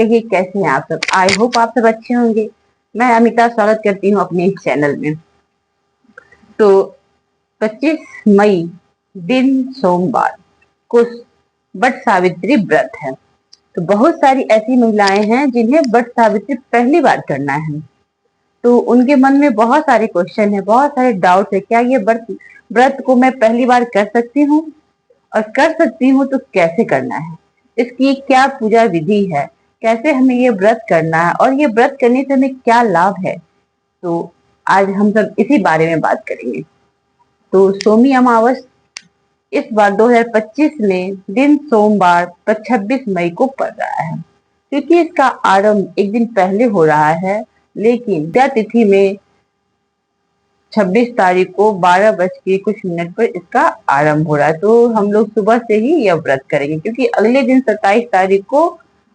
कहिए कैसे हैं आप सब। आई होप आप सब अच्छे होंगे। मैं अमिता स्वागत करती हूँ अपने इस चैनल में। तो 25 मई दिन सोमवार को वट सावित्री व्रत है। तो बहुत सारी ऐसी महिलाएं हैं जिन्हें वट सावित्री पहली बार करना है। तो उनके मन में बहुत सारे क्वेश्चन है, बहुत सारे डाउट है। क्या ये व्रत व्रत को मैं पहली बार कर सकती हूँ, और कर सकती हूँ तो कैसे करना है, इसकी क्या पूजा विधि है, कैसे हमें ये व्रत करना है, और ये व्रत करने से हमें क्या लाभ है। तो आज हम सब इसी बारे में बात करेंगे। तो सोमी अमावस इस बार 2025 में दिन सोमवार पर 26 मई को पड़ रहा है। क्योंकि इसका आरंभ एक दिन पहले हो रहा है, लेकिन त्या तिथि में 26 तारीख को 12 बज के कुछ मिनट पर इसका आरंभ हो रहा है। तो हम लोग सुबह से ही यह व्रत करेंगे, क्योंकि अगले दिन 27 तारीख को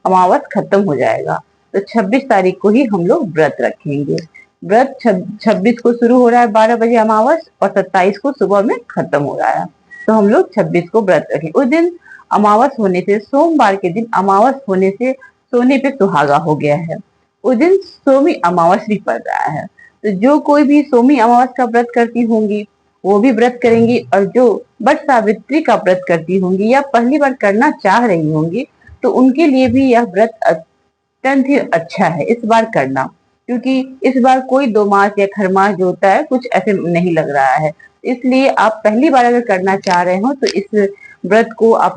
अमावस खत्म हो जाएगा। तो 26 तारीख को ही हम लोग व्रत रखेंगे। व्रत 26 को शुरू हो रहा है 12 बजे अमावस, और 27 को सुबह में खत्म हो रहा है। तो हम लोग 26 को व्रत रखेंगे। उस दिन अमावस होने से, सोमवार के दिन अमावस होने से सोने पे सुहागा हो गया है। उस दिन सोमी अमावस भी पड़ रहा है। तो जो कोई भी सोमी अमावस का व्रत करती होंगी वो भी व्रत करेंगी, और जो वट सावित्री का व्रत करती होंगी या पहली बार करना चाह रही होंगी तो उनके लिए भी यह व्रत अत्यंत ही अच्छा है इस बार करना। क्योंकि इस बार कोई 2 मास या खरमास जो होता है कुछ ऐसे नहीं लग रहा है। इसलिए आप पहली बार अगर करना चाह रहे हो तो इस व्रत को आप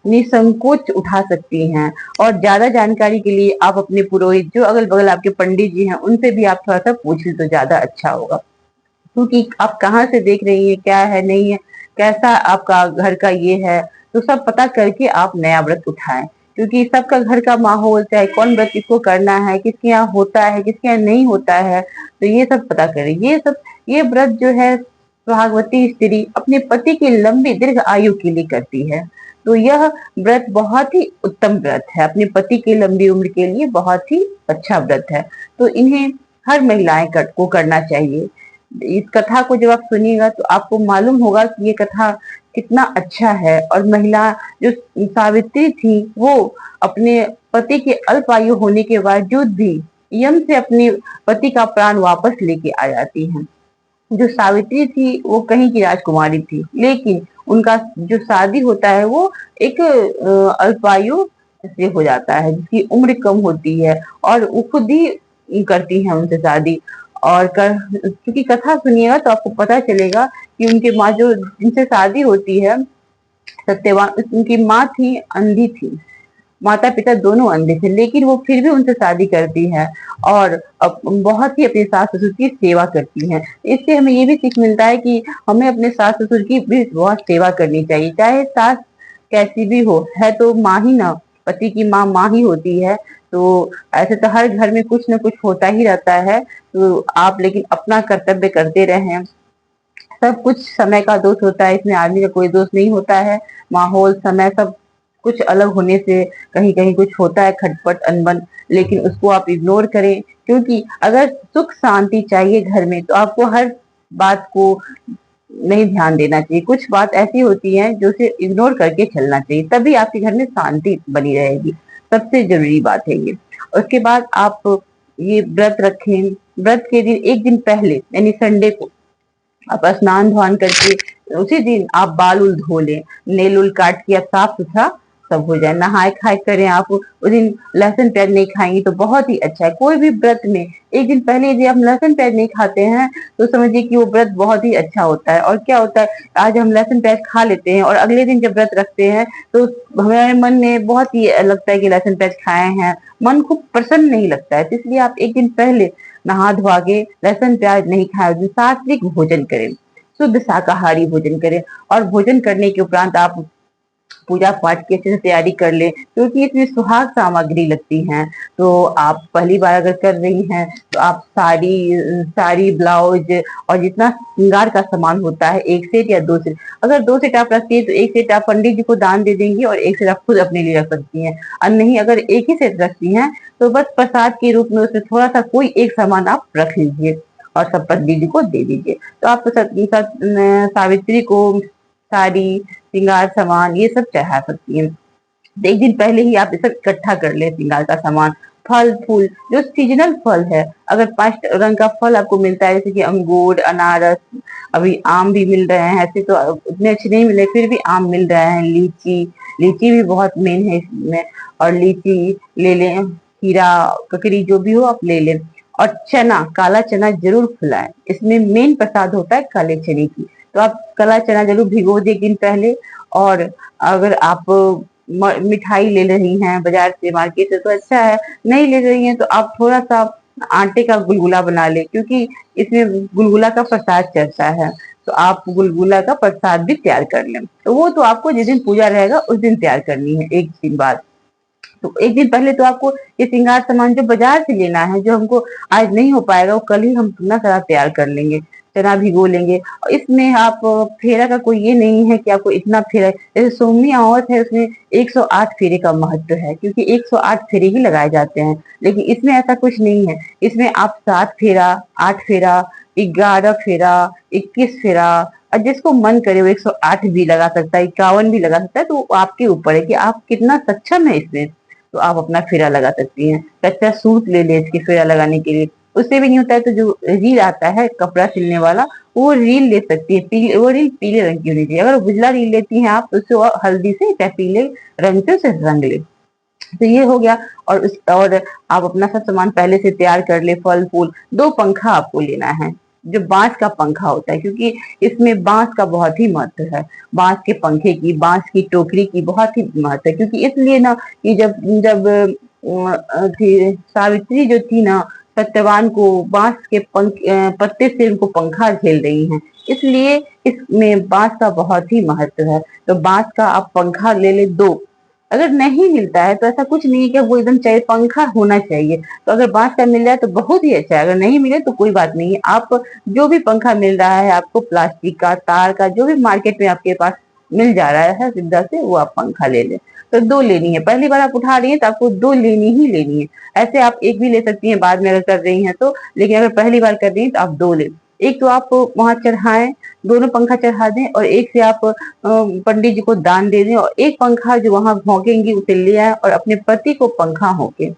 निसंकोच उठा सकती हैं। और ज्यादा जानकारी के लिए आप अपने पुरोहित, जो अगल बगल आपके पंडित जी हैं, उनसे भी आप थोड़ा सा पूछ लें तो ज्यादा अच्छा होगा। क्योंकि आप कहाँ से देख रही हैं, क्या है नहीं है, कैसा आपका घर का ये है, तो सब पता करके आप नया व्रत उठाएं। क्योंकि सबका घर का माहौल, चाहे कौन व्रत किसको करना है, किसके यहाँ होता है, किसके यहाँ नहीं होता है, तो ये सब पता करें। ये व्रत जो है सुहागवती स्त्री अपने पति की लंबी दीर्घ आयु के लिए करती है। तो यह व्रत बहुत ही उत्तम व्रत है, अपने पति की लंबी उम्र के लिए बहुत ही अच्छा व्रत है। तो इन्हें हर महिलाएं को करना चाहिए। इस कथा को जब आप सुनिएगा तो आपको मालूम होगा कि ये कथा कितना अच्छा है। और महिला जो सावित्री थी वो अपने पति के अल्प आयु होने के बावजूद भी यम से अपने पति का प्राण वापस लेके आ जाती हैं। जो सावित्री थी वो कहीं की राजकुमारी थी, लेकिन उनका जो शादी होता है वो एक अल्पायु से हो जाता है, जिसकी उम्र कम होती है, और वो खुद ही करती हैं उनसे शादी। और क्योंकि कथा सुनिएगा तो आपको पता चलेगा कि उनके माँ जो जिनसे शादी होती है, सत्यवान, उनकी माँ थी, अंधी थी, माता पिता दोनों अंधे थे, लेकिन वो फिर भी उनसे शादी करती है और बहुत ही अपने सास ससुर की सेवा करती हैं। इससे हमें ये भी सीख मिलता है कि हमें अपने सास ससुर की भी बहुत सेवा करनी चाहिए, चाहे सास कैसी भी हो, है तो माँ ही ना, पति की माँ ही होती है। तो ऐसे तो हर घर में कुछ ना कुछ होता ही रहता है। तो आप लेकिन अपना कर्तव्य करते रहें। सब कुछ समय का दोष होता है, इसमें आदमी का कोई दोष नहीं होता है। माहौल, समय सब कुछ अलग होने से कहीं कहीं कुछ होता है, खटपट अनबन, लेकिन उसको आप इग्नोर करें। क्योंकि अगर सुख शांति चाहिए घर में तो आपको हर बात को नहीं ध्यान देना चाहिए। कुछ बात ऐसी होती है जो उसे इग्नोर करके चलना चाहिए, तभी आपके घर में शांति बनी रहेगी। सबसे जरूरी बात है ये। उसके बाद आप ये व्रत रखें। व्रत के दिन एक दिन पहले यानी संडे को आप स्नान ध्यान करके उसी दिन आप बाल उल धो लें, नेल उल काट के आप साफ सुथरा सब हो जाए, नहाए खाए करें। आप उस दिन लहसुन प्याज नहीं खाएंगे तो बहुत ही अच्छा है। कोई भी व्रत में एक दिन पहले यदि आप लहसुन प्याज नहीं खाते हैं तो समझिए कि वो व्रत बहुत ही अच्छा होता है। और क्या होता है, आज हम लहसुन प्याज खा लेते हैं और अगले दिन जब व्रत रखते हैं तो हमारे मन में बहुत ही लगता है कि लहसुन प्याज खाए हैं, मन खूब प्रसन्न नहीं लगता है। तो इसलिए आप एक दिन पहले नहा धोआ के लहसुन प्याज नहीं खाए, सात्विक भोजन करें, शुद्ध शाकाहारी भोजन करें। और भोजन करने के उपरांत आप पूजा पाठ की अच्छे से तैयारी कर ले, क्योंकि इसमें सुहाग सामग्री लगती हैं। तो आप पहली बार अगर कर रही हैं तो आप साड़ी ब्लाउज और जितना श्रृंगार का सामान होता है, एक सेट या 2 सेट, अगर 2 सेट आप रखती है तो एक सेट आप पंडित जी को दान दे देंगी और एक सेट आप खुद अपने लिए रख सकती हैं। और नहीं, अगर एक ही सेट रखती हैं तो बस प्रसाद के रूप में उसमें थोड़ा सा कोई एक सामान आप रख लीजिए और सब पंडित जी को दे दीजिए। तो आप सावित्री को साड़ी, श्रृंगार सामान ये सब चढ़ा सकती हैं। तो एक दिन पहले ही आप ये सब इकट्ठा कर ले श्रृंगार का सामान। फल फूल, जो सीजनल फल है, अगर 5 रंग का फल आपको मिलता है, जैसे कि अंगूर, अनारस, अभी आम भी मिल रहे हैं, ऐसे तो उतने अच्छे नहीं मिले, फिर भी आम मिल रहे हैं, लीची, लीची भी बहुत मेन है इसमें, और लीची ले लें, खीरा, ककड़ी, जो भी हो आप ले लें। और चना, काला चना जरूर फुलाएं, इसमें मेन प्रसाद होता है काले चने की। तो आप काला चना जरूर भिगो दें एक दिन पहले। और अगर आप मिठाई ले रही हैं बाजार से, मार्केट से, तो अच्छा है। नहीं ले रही हैं तो आप थोड़ा सा आटे का गुलगुला बना ले, क्योंकि इसमें गुलगुला का प्रसाद चढ़ता है। तो आप गुलगुला का प्रसाद भी तैयार कर लें। तो वो तो आपको जिस दिन पूजा रहेगा उस दिन तैयार करनी है, एक दिन बाद। तो एक दिन पहले तो आपको ये श्रृंगार सामान जो बाजार से लेना है, जो हमको आज नहीं हो पाएगा, वो कल ही हम अपना सारा तैयार कर लेंगे। चना भिगो लेंगे, और इसमें आप फेरा का कोई ये नहीं है कि आपको इतना फेरा, जैसे सोमनी औरत है उसमें 108 फेरे का महत्व है, क्योंकि 108 फेरे ही लगाए जाते हैं। लेकिन इसमें ऐसा कुछ नहीं है, इसमें आप 7 फेरा, 8 फेरा, 11 फेरा, 21 फेरा, और जिसको मन करे वो 108 भी लगा सकता है, 51 भी लगा सकता है। तो वो आपके ऊपर है कि आप कितना सक्षम है इसमें। तो आप अपना फेरा लगा सकती हैं। कच्चा सूत ले ले इसकी फेरा लगाने के लिए। उससे भी नहीं होता है तो जो रील आता है कपड़ा सिलने वाला, वो रील ले सकती है। पीले, वो रील पीले रंग की होनी चाहिए। अगर उजला रील लेती हैं आप, तो उसे हल्दी से या पीले रंग से उसे रंग ले। तो ये हो गया। और आप अपना सब सामान पहले से तैयार कर ले, फल फूल। 2 पंखा आपको लेना है, जो बांस का पंखा होता है, क्योंकि इसमें बांस का बहुत ही महत्व है। बांस के पंखे की, बांस की टोकरी की बहुत ही महत्व है, क्योंकि इसलिए ना कि जब जब सावित्री जो थी ना, सत्यवान को बांस के पत्ते से उनको पंखा झेल रही हैं, इसलिए इसमें बांस का बहुत ही महत्व है। तो बांस का आप पंखा ले ले 2। अगर नहीं मिलता है तो ऐसा कुछ नहीं है कि वो एकदम चाहिए, पंखा होना चाहिए। तो अगर बांस का मिल जाए तो बहुत ही अच्छा है, अगर नहीं मिले तो कोई बात नहीं है। आप जो भी पंखा मिल रहा है आपको, प्लास्टिक का, तार का, जो भी मार्केट में आपके पास मिल जा रहा है सुविधा से, वो आप पंखा ले लें। तो 2 लेनी है, पहली बार आप उठा रही हैं तो आपको 2 लेनी ही लेनी है। ऐसे आप एक भी ले सकती हैं बाद में अगर कर रही हैं तो, लेकिन अगर पहली बार कर रही हैं तो आप 2 लें। एक तो आप वहां चढ़ाएं, दोनों पंखा चढ़ा दें, और एक से आप पंडित जी को दान दे दें, और एक पंखा जो वहां भौंकेंगी उसे ले आए और अपने पति को पंखा होके।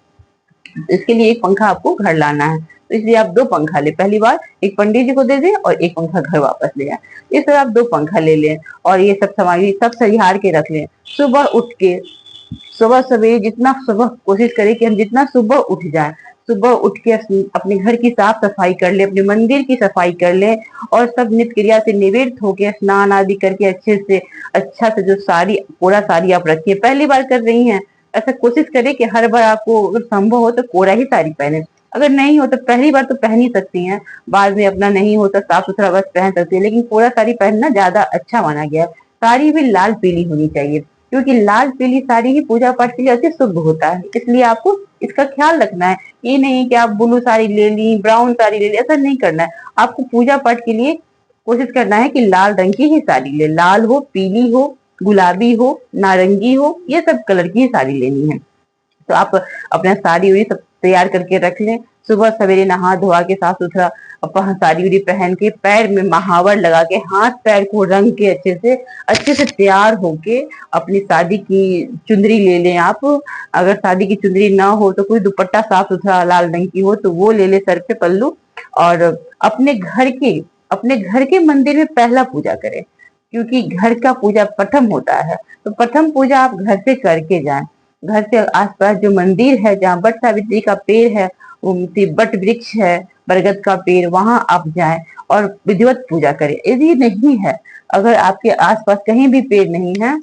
इसके लिए एक पंखा आपको घर लाना है, तो इसलिए आप 2 पंखा ले। पहली बार एक पंडित जी को दे दें और एक पंखा घर वापस ले आए। इस तरह आप 2 पंखा ले लें, और ये सब सामग्री सब सरिहार के रख लें। सुबह उठ के, सुबह सवेरे जितना सुबह कोशिश करें कि हम जितना सुबह उठ जाए, सुबह उठ के अपने घर की साफ सफाई कर ले, अपने मंदिर की सफाई कर ले, और सब नित्य क्रिया से निवृत्त होके स्नान आदि करके अच्छे से, अच्छा से जो साड़ी, कोरा साड़ी आप रखिए। पहली बार कर रही हैं, ऐसा कोशिश करें कि हर बार आपको अगर संभव हो तो कोरा ही साड़ी पहने। अगर नहीं हो तो पहली बार तो पहन ही सकती हैं, बाद में अपना नहीं हो तो साफ सुथरा बस पहन सकती है, लेकिन कोरा साड़ी पहनना ज्यादा अच्छा माना गया है। साड़ी भी लाल पीली होनी चाहिए, क्योंकि लाल पीली साड़ी ही पूजा पाठ के लिए अति शुभ होता है। इसलिए आपको इसका ख्याल रखना है। ये नहीं कि आप ब्लू साड़ी ले ली, ब्राउन साड़ी ले ली, ऐसा नहीं करना है। आपको पूजा पाठ के लिए कोशिश करना है कि लाल रंग की ही साड़ी ले, लाल हो, पीली हो, गुलाबी हो, नारंगी हो, ये सब कलर की ही साड़ी लेनी है। तो आप अपना साड़ी उड़ी सब तैयार करके रख लें। सुबह सवेरे नहा धोआ के साफ सुथरा साड़ी उड़ी पहन के, पैर में महावर लगा के, हाथ पैर को रंग के अच्छे से तैयार होके अपनी शादी की चुंदरी ले लें आप। अगर शादी की चुंदरी ना हो तो कोई दुपट्टा साफ सुथरा लाल रंग की हो तो वो ले ले सर पे, पल्लू। और अपने घर के मंदिर में पहला पूजा करें, क्योंकि घर का पूजा प्रथम होता है। तो प्रथम पूजा आप घर से करके जाएं। घर से आसपास जो मंदिर है, जहाँ बट सावित्री का पेड़ है, बट वृक्ष है, बरगद का पेड़, वहां आप जाएं और विधिवत पूजा करें। यदि नहीं है, अगर आपके आसपास कहीं भी पेड़ नहीं है,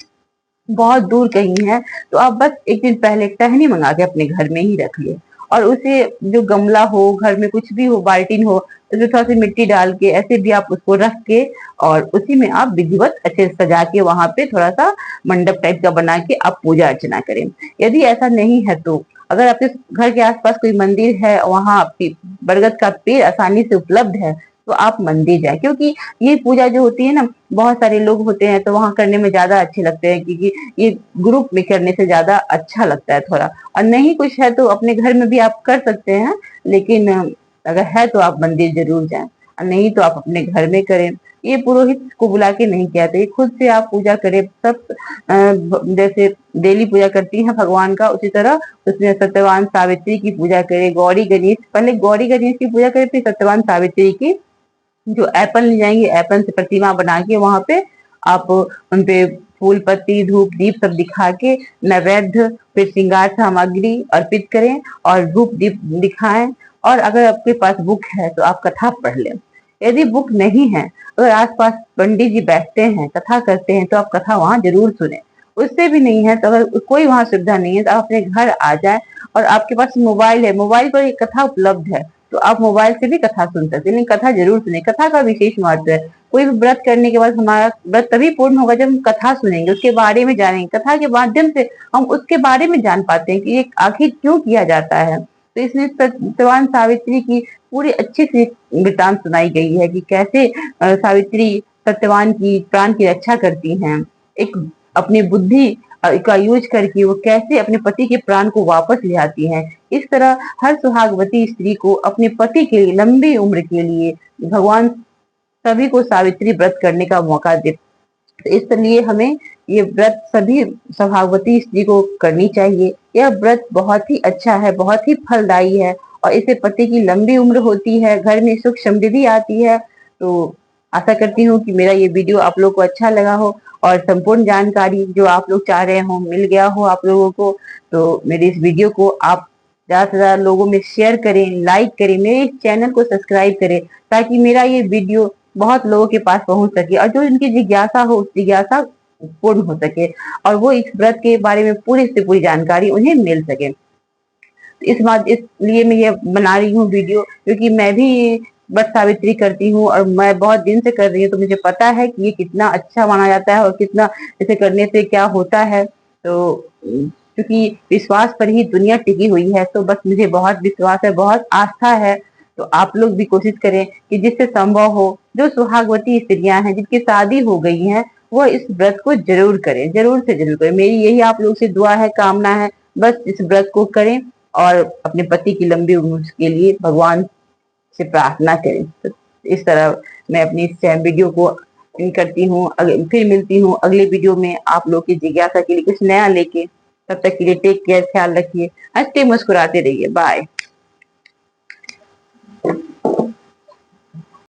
बहुत दूर कहीं है, तो आप बस एक दिन पहले टहनी मंगा के अपने घर में ही रख लिए, और उसे जो गमला हो, घर में कुछ भी हो, बाल्टीन हो, उसमें थोड़ा सी मिट्टी डाल के ऐसे भी आप उसको रख के, और उसी में आप विधिवत अच्छे से सजा के वहां पे थोड़ा सा मंडप टाइप का बना के आप पूजा अर्चना करें। यदि ऐसा नहीं है तो अगर आपके घर के आसपास कोई मंदिर है, वहां आपकी बरगद का पेड़ आसानी से उपलब्ध है, तो आप मंदिर जाए, क्योंकि ये पूजा जो होती है ना, बहुत सारे लोग होते हैं तो वहां करने में ज्यादा अच्छे लगते हैं, क्योंकि ये ग्रुप में करने से ज्यादा अच्छा लगता है थोड़ा। और नहीं कुछ है तो अपने घर में भी आप कर सकते हैं, लेकिन अगर है तो आप मंदिर जरूर जाएं। नहीं तो आप अपने घर में करें। ये पुरोहित को बुला के नहीं कहते, खुद से आप पूजा करें। सब जैसे डेली पूजा करती हैं भगवान का, उसी तरह उसमें सत्यवान सावित्री की पूजा करें। गौरी गणेश, पहले गौरी गणेश की पूजा करें, फिर सत्यवान सावित्री की। जो एप्पल ले जाएंगे, एप्पल से प्रतिमा बना के वहां पे आप उनपे फूल पत्ती धूप दीप सब दिखा के नैवेद्य फिर श्रृंगार सामग्री अर्पित करें और धूप दीप दिखाएं। और अगर आपके पास बुक है तो आप कथा पढ़ लें। यदि बुक नहीं है, अगर आसपास पंडित जी बैठते हैं कथा करते हैं तो आप कथा वहां जरूर सुने। उससे भी नहीं है तो अगर कोई वहां सुविधा नहीं है तो आप अपने घर आ जाए और आपके पास मोबाइल है, मोबाइल पर एक कथा उपलब्ध है तो आप मोबाइल से भी कथा सुन सकते हैं। लेकिन कथा जरूर सुने, कथा का विशेष महत्व है। कोई भी व्रत करने के बाद हमारा व्रत तभी पूर्ण होगा जब हम कथा सुनेंगे, उसके बारे में जानेंगे। कथा के माध्यम से हम उसके बारे में जान पाते हैं कि ये आखिर क्यों किया जाता है। तो इसमें सत्यवान सावित्री की पूरी अच्छी से वृतांत सुनाई गई है कि कैसे सावित्री सत्यवान की प्राण की रक्षा करती हैं। एक अपनी बुद्धि का यूज करके वो कैसे अपने पति के प्राण को वापस ले आती हैं। इस तरह हर सुहागवती स्त्री को अपने पति के लिए लंबी उम्र के लिए भगवान सभी को सावित्री व्रत करने का मौका दे। तो इस लिए हमें ये व्रत सभी सौभाग्यवती स्त्री को करनी चाहिए। यह व्रत बहुत ही अच्छा है, बहुत ही फलदायी है और इससे पति की लंबी उम्र होती है, घर में सुख समृद्धि आती है। तो आशा करती हूँ कि मेरा ये वीडियो आप लोग को अच्छा लगा हो और संपूर्ण जानकारी जो आप लोग चाह रहे हो मिल गया हो आप लोगों को। तो मेरे इस वीडियो को आप ज्यादा से ज्यादा लोगों में शेयर करें, लाइक करें, मेरे इस चैनल को सब्सक्राइब करें ताकि मेरा ये वीडियो बहुत लोगों के पास पहुंच सके और जो इनकी जिज्ञासा हो उस जिज्ञासा पूर्ण हो सके और वो इस व्रत के बारे में पूरी से पूरी जानकारी उन्हें मिल सके। इसलिए मैं ये बना रही हूँ वीडियो, क्योंकि मैं भी व्रत सावित्री करती हूँ और मैं बहुत दिन से कर रही हूँ, तो मुझे पता है कि ये कितना अच्छा माना जाता है और कितना इसे करने से क्या होता है। तो क्योंकि विश्वास पर ही दुनिया टिकी हुई है, तो बस मुझे बहुत विश्वास है, बहुत आस्था है। तो आप लोग भी कोशिश करें कि जिससे संभव हो, जो सुहागवती स्त्रियां हैं जिनकी शादी हो गई है वो इस व्रत को जरूर करें, जरूर से जरूर करें। मेरी यही आप लोग से दुआ है, कामना है, बस इस व्रत को करें और अपने पति की लंबी उम्र के लिए भगवान से प्रार्थना करें। तो इस तरह मैं अपनी इस वीडियो को करती हूँ। फिर मिलती हूँ अगले वीडियो में आप लोग की जिज्ञासा के लिए कुछ नया लेके। तब तक के लिए टेक केयर, ख्याल रखिए, हंसते मुस्कुराते रहिए। बाय।